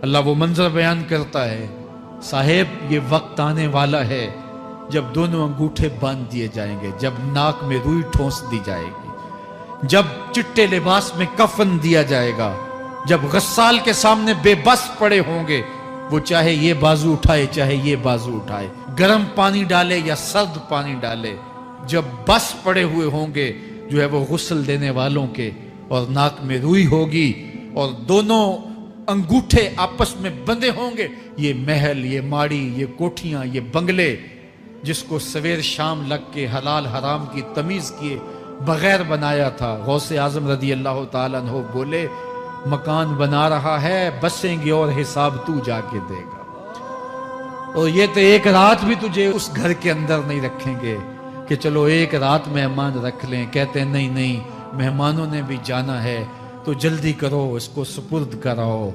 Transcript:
اللہ وہ منظر بیان کرتا ہے، صاحب یہ وقت آنے والا ہے جب دونوں انگوٹھے باندھ دیے جائیں گے، جب ناک میں روئی ٹھونس دی جائے گی، جب چٹے لباس میں کفن دیا جائے گا، جب غسال کے سامنے بے بس پڑے ہوں گے، وہ چاہے یہ بازو اٹھائے چاہے یہ بازو اٹھائے، گرم پانی ڈالے یا سرد پانی ڈالے، جب بس پڑے ہوئے ہوں گے جو ہے وہ غسل دینے والوں کے، اور ناک میں روئی ہوگی اور دونوں انگوٹھے آپس میں بندھے ہوں گے، یہ محل، یہ ماڑی، یہ کوٹھیاں، یہ بنگلے جس کو سویر شام لگ کے حلال حرام کی تمیز کیے بغیر بنایا تھا، غوث اعظم رضی اللہ تعالیٰ عنہ بولے مکان بنا رہا ہے، بسیں گے اور حساب تو جا کے دے گا، اور یہ تو ایک رات بھی تجھے اس گھر کے اندر نہیں رکھیں گے کہ چلو ایک رات مہمان رکھ لیں، کہتے ہیں نہیں مہمانوں نے بھی جانا ہے تو جلدی کرو، اس کو سپرد کراؤ،